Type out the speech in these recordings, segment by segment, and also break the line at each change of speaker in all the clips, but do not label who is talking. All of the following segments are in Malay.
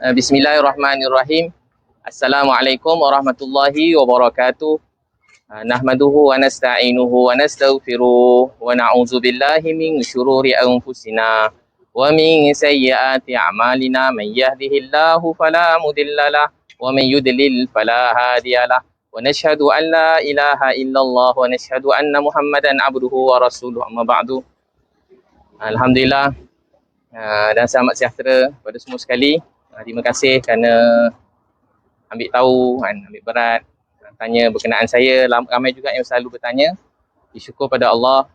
Bismillahirrahmanirrahim. Assalamualaikum warahmatullahi wabarakatuh. Nahmaduhu wa nasta'inuhu wa nastaghfiruh wa na'udzu billahi min syururi anfusina wa min sayyiati a'malina. Man yahdihillahu fala mudhillalah wa man yudlil fala hadiyalah. Wa nashhadu an la ilaha illallah wa nashhadu anna Muhammadan abduhu wa rasuluh. Amma ba'du. Alhamdulillah dan selamat sejahtera kepada semua sekali. Terima kasih kerana ambil tahu, ambil berat, tanya berkenaan saya. Ramai juga yang selalu bertanya. Bersyukur pada Allah.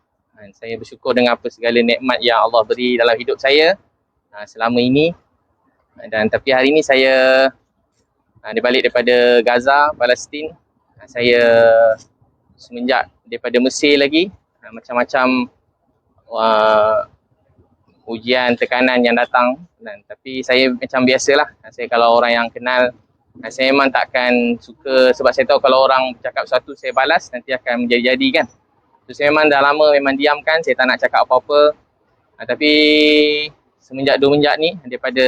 Saya bersyukur dengan apa segala nikmat yang Allah beri dalam hidup saya selama ini. Dan tapi hari ini saya balik daripada Gaza, Palestin. Saya semenjak daripada Mesir lagi, macam-macam ujian, tekanan yang datang. Tapi saya macam biasalah. Saya kalau orang yang kenal, saya memang takkan suka, sebab saya tahu kalau orang cakap sesuatu saya balas, nanti akan menjadi-jadi kan. So saya memang dah lama memang diamkan, saya tak nak cakap apa-apa. Tapi semenjak ni daripada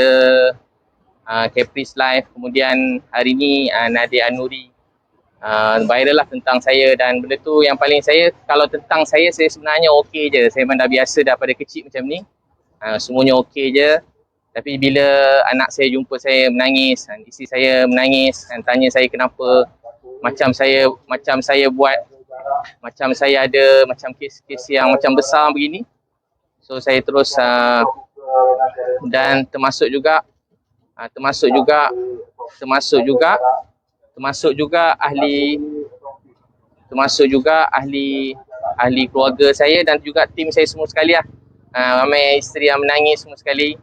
Caprice Live, kemudian hari ni Nadia An-Nuri viral lah tentang saya, dan benda tu yang paling saya, kalau tentang saya sebenarnya okey je. Saya memang dah biasa daripada kecil macam ni. Semuanya okey je. Tapi bila anak saya jumpa saya menangis, isteri saya menangis dan tanya saya kenapa, macam saya buat, macam saya ada macam kes-kes yang macam besar begini. So saya terus dan termasuk juga ahli keluarga saya dan juga tim saya semua sekali lah. Ramai isteri yang menangis semua sekali.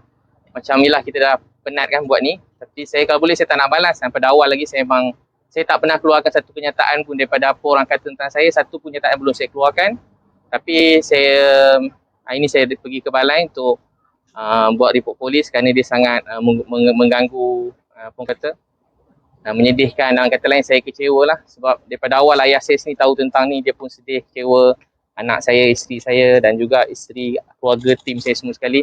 Macam inilah, kita dah penat kan buat ni. Tapi saya kalau boleh saya tak nak balas. Pada awal lagi saya tak pernah keluarkan satu kenyataan pun daripada apa orang kata tentang saya. Satu pun kenyataan belum saya keluarkan. Tapi hari ni saya pergi ke balai untuk buat report polis kerana dia sangat mengganggu, menyedihkan. Dalam kata lain, saya kecewa lah. Sebab daripada awal ayah saya sendiri tahu tentang ni, dia pun sedih, kecewa. Anak saya, isteri saya dan juga isteri, keluarga, tim saya semua sekali.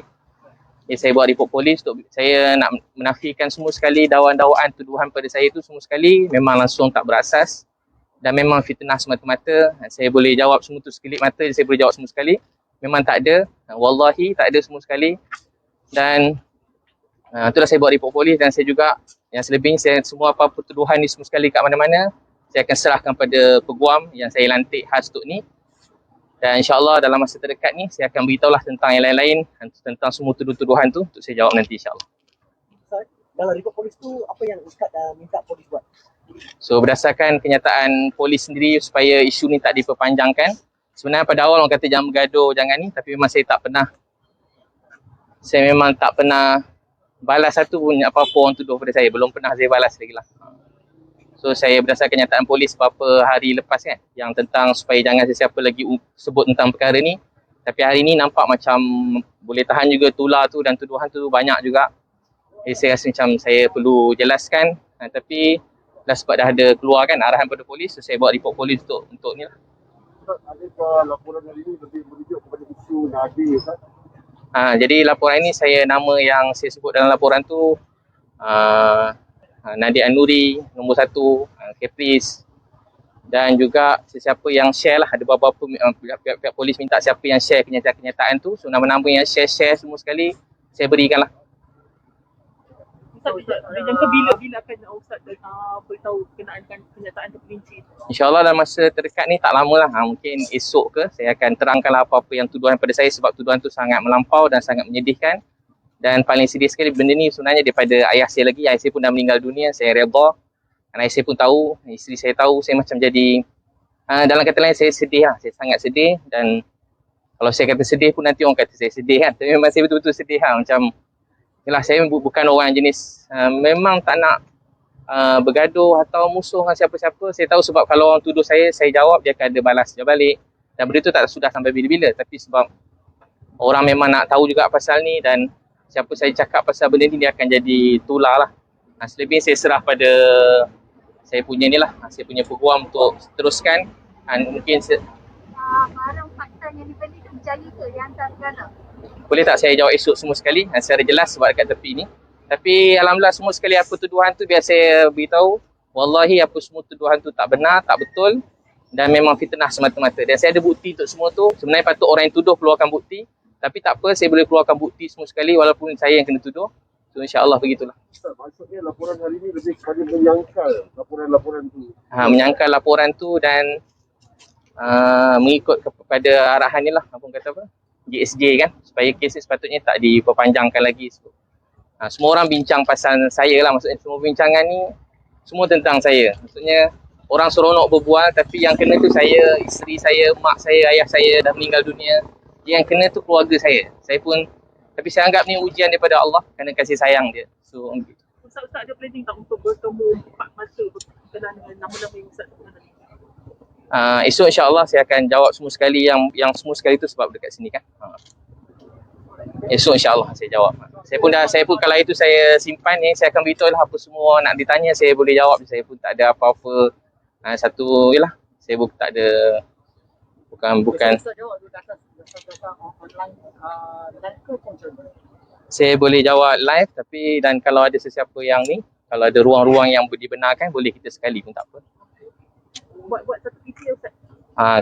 Jadi saya buat report polis untuk saya nak menafikan semua sekali dakwaan-dakwaan, tuduhan pada saya tu semua sekali memang langsung tak berasas dan memang fitnah semata-mata. Saya boleh jawab semua tu sekelip mata, saya boleh jawab semua sekali. Memang tak ada, wallahi tak ada semua sekali. Dan itulah saya buat report polis, dan saya juga yang selebihnya, saya semua apa-apa tuduhan ni semua sekali kat mana-mana saya akan serahkan pada peguam yang saya lantik khas untuk ni. Dan insyaAllah dalam masa terdekat ni saya akan beritahulah tentang yang lain-lain, tentang semua tuduhan tu untuk saya jawab nanti insyaAllah.
Dalam report polis tu, apa yang Ustaz minta polis buat?
So berdasarkan kenyataan polis sendiri supaya isu ni tak diperpanjangkan. Sebenarnya pada awal orang kata jangan bergaduh, jangan ni, tapi memang saya memang tak pernah balas satu pun apa-apa orang tuduh pada saya. Belum pernah saya balas lagi lah. So saya berdasarkan kenyataan polis beberapa hari lepas kan, yang tentang supaya jangan sesiapa lagi sebut tentang perkara ni. Tapi hari ni nampak macam boleh tahan juga tular tu, dan tuduhan tu banyak juga. Jadi saya rasa macam saya perlu jelaskan. Tapi dah sebab dah ada keluar kan arahan pada polis, so saya buat report polis untuk ni lah.
Adakah laporan hari ini lebih merujuk kepada isu Nadia, Ustaz?
Jadi laporan ini, nama yang saya sebut dalam laporan tu Nadia An-Nuri nombor 1, Caprice, dan juga sesiapa yang share lah. Ada beberapa pihak polis minta siapa yang share kenyataan tu. So nama-nama yang share semua sekali saya berikan lah.
Jangka bila akan Ustaz beritahu kenaan kenyataan terperinci?
InsyaAllah dalam masa terdekat ni tak lama lah. Mungkin esok ke saya akan terangkanlah apa-apa yang tuduhan pada saya, sebab tuduhan tu sangat melampau dan sangat menyedihkan. Dan paling sedih sekali benda ni sebenarnya daripada ayah saya lagi. Ayah saya pun dah meninggal dunia, saya redha. Dan ayah saya pun tahu, isteri saya tahu, saya macam jadi dalam kata lain saya sedih lah. Saya sangat sedih, dan kalau saya kata sedih pun nanti orang kata saya sedih kan. Tapi memang saya betul-betul sedih lah. Macam yalah, saya bukan orang jenis memang tak nak bergaduh atau musuh dengan siapa-siapa. Saya tahu sebab kalau orang tuduh saya jawab, dia akan ada balas dia balik. Dan benda tu tak sudah sampai bila-bila. Tapi sebab orang memang nak tahu juga pasal ni, dan siapa saya cakap pasal benda ni, dia akan jadi tular lah. Selebihnya saya serah pada saya punya ni lah, saya punya peguam untuk teruskan. Mungkin
barang fakta yang dibeli tu berjaya ke dihantar ke Gaza?
Boleh tak saya jawab esok semua sekali secara jelas sebab dekat tepi ni. Tapi alhamdulillah semua sekali apa tuduhan tu biar saya beritahu, wallahi apa semua tuduhan tu tak benar, tak betul dan memang fitnah semata-mata. Dan saya ada bukti untuk semua tu. Sebenarnya patut orang yang tuduh keluarkan bukti, tapi tak apa, saya boleh keluarkan bukti semua sekali walaupun saya yang kena tuduh. So insya-Allah begitulah.
Ustaz, maksudnya laporan hari ini lebih kepada menyangkal laporan-laporan tu.
Menyangkal laporan tu dan mengikut kepada arahan ni lah, apa kata apa, GSJ kan, supaya kes ni sepatutnya tak diperpanjangkan lagi. Semua orang bincang pasal saya lah, maksudnya semua bincangan ni semua tentang saya. Maksudnya orang seronok berbual tapi yang kena tu saya, isteri saya, mak saya, ayah saya dah meninggal dunia. Yang kena tu keluarga saya. Saya pun, tapi saya anggap ni ujian daripada Allah kerana kasih sayang dia. So
Ustaz ada planning tak untuk bertemu empat masa berkenaan dengan nama-nama yang Ustaz sebutkan tadi?
esok insya-Allah saya akan jawab semua sekali yang semua sekali tu sebab dekat sini kan. Esok insya-Allah saya jawab. Saya pun kalau itu saya simpan ni, saya akan beritahu lah apa semua nak ditanya, saya boleh jawab. Saya pun tak ada apa-apa satu yalah. Saya pun tak ada bukan saya boleh jawab live, tapi dan kalau ada sesiapa yang ni, kalau ada ruang-ruang yang dibenarkan boleh kita sekali pun tak apa.
Buat satu video Ustaz.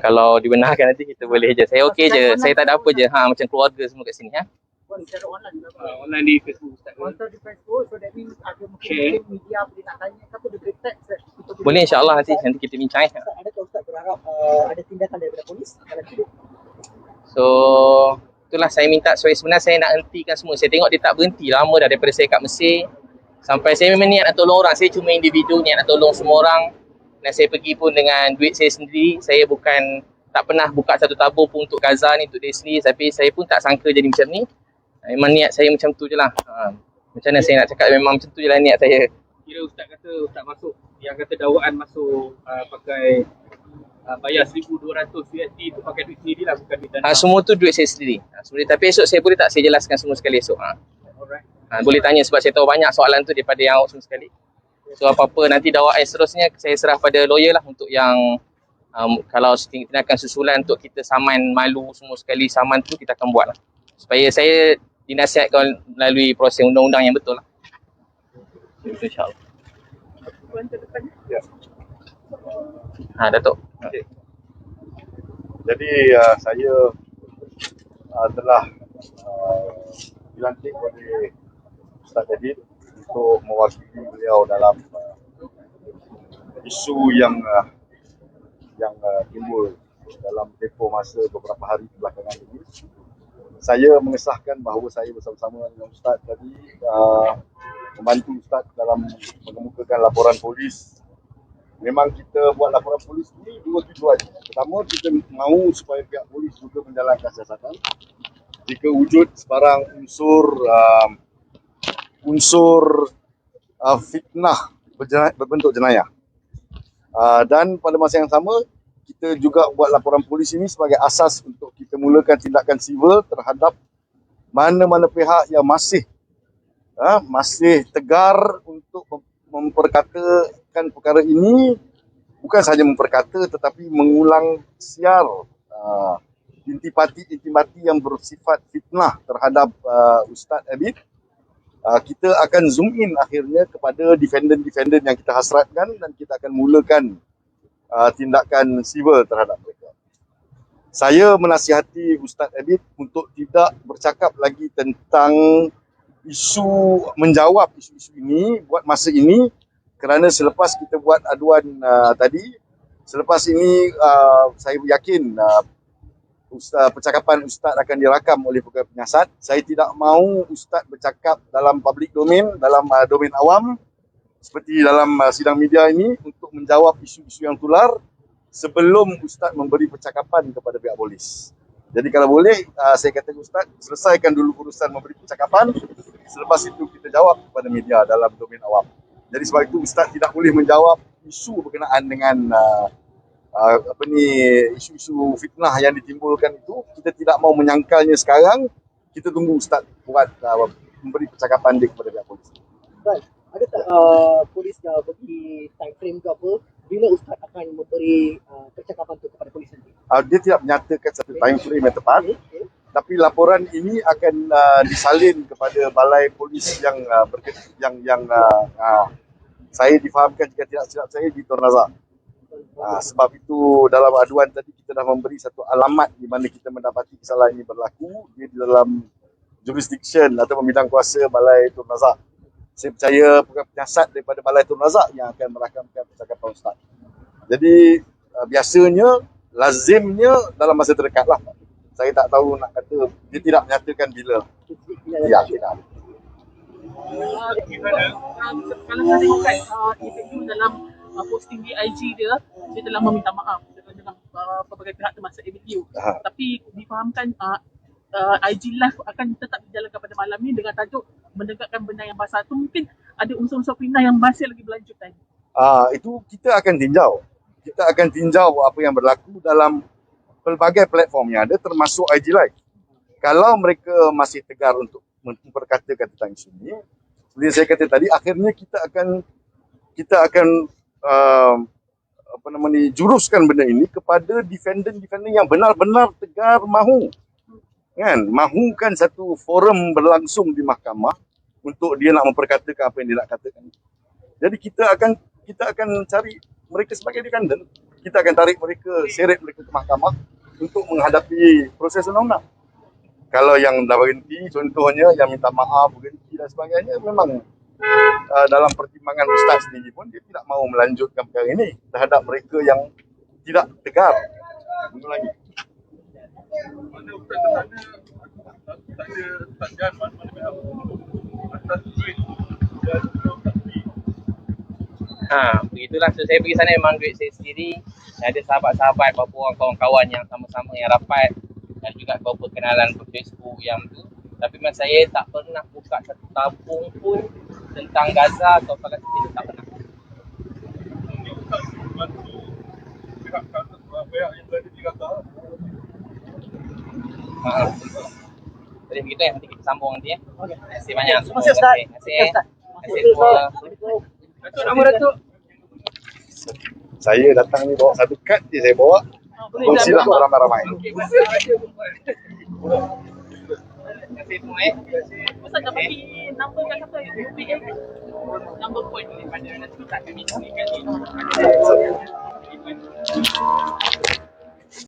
Kalau dibenarkan nanti kita boleh je. Saya okey je. Saya tak ada apa je. Macam keluarga semua kat sini
Secara online juga.
Online di Facebook Ustaz.
Online di Facebook, so that means ada mungkin media boleh nak tanya ke apa, dia boleh tag Ustaz.
Boleh insya-Allah nanti kita bincang.
Adakah Ustaz berharap ada tindakan daripada polis dalam hidup?
So itulah saya minta, sebenarnya saya nak hentikan semua. Saya tengok dia tak berhenti lama dah daripada saya kat Mesir. Sampai saya memang niat nak tolong orang. Saya cuma individu niat nak tolong semua orang. Dan saya pergi pun dengan duit saya sendiri. Saya bukan, tak pernah buka satu tabung pun untuk Gaza ni, untuk diri sendiri. Tapi saya pun tak sangka jadi macam ni. Memang niat saya macam tu je lah. Macam mana saya nak cakap, memang macam tu je lah niat saya.
Kira Ustaz kata Ustaz masuk, yang kata dakwaan masuk pakai bayar 1,200 USD tu pakai duit sendiri lah, bukan duit dana.
Semua tu duit saya sendiri. Tapi esok saya boleh tak saya jelaskan semua sekali esok.
Alright.
Boleh tanya sebab saya tahu banyak soalan tu daripada yang awak semua sekali. So apa-apa nanti dakwaan seterusnya saya serah pada lawyer lah untuk yang kalau tindakan susulan untuk kita saman malu semua sekali, saman tu kita akan buat lah. Supaya saya dinasihatkan melalui proses undang-undang yang betul lah. InsyaAllah.
Ya.
Datuk.
Okay. Jadi saya telah dilantik oleh Ustaz Adib untuk mewakili beliau dalam isu yang timbul dalam tempoh masa beberapa hari belakangan ini. Saya mengesahkan bahawa saya bersama-sama dengan Ustaz tadi membantu Ustaz dalam mengemukakan laporan polis. Memang kita buat laporan polis ini dua tujuan. Pertama, kita mahu supaya pihak polis juga menjalankan siasatan. Jika wujud sebarang unsur fitnah berbentuk jenayah. Dan pada masa yang sama, kita juga buat laporan polis ini sebagai asas untuk kita mulakan tindakan sivil terhadap mana-mana pihak yang masih tegar untuk memperkatakan perkara ini, bukan sahaja memperkata tetapi mengulang siar intipati yang bersifat fitnah terhadap Ustaz Abid. Kita akan zoom in akhirnya kepada defendant yang kita hasratkan dan kita akan mulakan tindakan sivil terhadap mereka. Saya menasihati Ustaz Abid untuk tidak bercakap lagi tentang menjawab isu-isu ini buat masa ini, kerana selepas kita buat aduan tadi, selepas ini saya yakin percakapan Ustaz akan dirakam oleh pegawai penyiasat. Saya tidak mahu Ustaz bercakap dalam public domain, dalam domain awam seperti dalam sidang media ini untuk menjawab isu-isu yang tular sebelum Ustaz memberi percakapan kepada pihak polis. Jadi kalau boleh, saya kata Ustaz, selesaikan dulu urusan memberi percakapan, selepas itu kita jawab kepada media dalam domain awam. Jadi sebab itu Ustaz tidak boleh menjawab isu berkenaan dengan isu-isu fitnah yang ditimbulkan itu. Kita tidak mau menyangkalnya sekarang, kita tunggu Ustaz buat memberi percakapan dia kepada pihak polis.
Baik, ada tak polis dah bagi time frame ke apa bila Ustaz akan memberi percakapan tu kepada polis nanti?
Dia tidak menyatakan satu time frame yang tepat. Tapi laporan ini akan disalin kepada balai polis yang saya difahamkan jika tidak silap saya di Tun Razak. Sebab itu dalam aduan tadi kita dah memberi satu alamat di mana kita mendapati kesalahan ini berlaku. Dia di dalam jurisdiction atau bidang kuasa Balai Tun Razak. Saya percaya penyiasat daripada Balai Tun Razak yang akan merakamkan percakapan Ustaz. Jadi biasanya, lazimnya dalam masa terdekat lah. Saya tak tahu nak kata, dia tidak menyatakan bila. Ya, tidak.
Kalau saya tengok kan interview dalam posting di IG dia telah meminta maaf dengan pelbagai pihak termasuk ABU. Tapi difahamkan IG live akan tetap dijalankan pada malam ni dengan tajuk menegakkan benda yang basah. Tu mungkin ada unsur-unsur fitnah yang masih lagi berlanjutan.
Itu kita akan tinjau. Kita akan tinjau apa yang berlaku dalam pelbagai platform yang ada termasuk IG Live. Kalau mereka masih tegar untuk memperkatakan tentang isu ini, seperti saya kata tadi, akhirnya kita akan juruskan benda ini kepada defendant yang benar-benar tegar mahu. Kan? Mahukan satu forum berlangsung di mahkamah untuk dia nak memperkatakan apa yang dia nak katakan. Jadi kita akan cari mereka sebagai defendant. Kita akan tarik mereka, seret mereka ke mahkamah untuk menghadapi proses undang-undang. Kalau yang dah berhenti, contohnya yang minta maaf, berhenti dan sebagainya, memang dalam pertimbangan Ustaz sendiri pun dia tidak mahu melanjutkan perkara ini terhadap mereka yang tidak tegar. Untuk lagi.
Mana Ustaz ke sana, tak ada takjan mana-mana atas duit dan Ustaz sendiri.
Begitulah. So, saya pergi sana memang duit saya sendiri. Ada sahabat-sahabat, beberapa orang kawan-kawan yang sama-sama yang rapat dan juga beberapa kenalan per Facebook yang tu. Tapi memang saya tak pernah buka satu tabung pun tentang Gaza atau Palestin, tak pernah.
Ini Ustaz bantu pihak yang berada di Gaza.
Jadi begitu ya, nanti kita sambung nanti ya.
Okey.
Terima kasih banyak.
Terima kasih Ustaz.
Terima kasih. Terima kasih semua.
Datuk, nama Datuk.
Saya datang ni bawa satu kad je saya bawa. Kongsilah ramai-ramai.
Terima kasih semua ya.
Ustaz dah bagi number kan kata UPA number point daripada nanti tak kami berikan ni.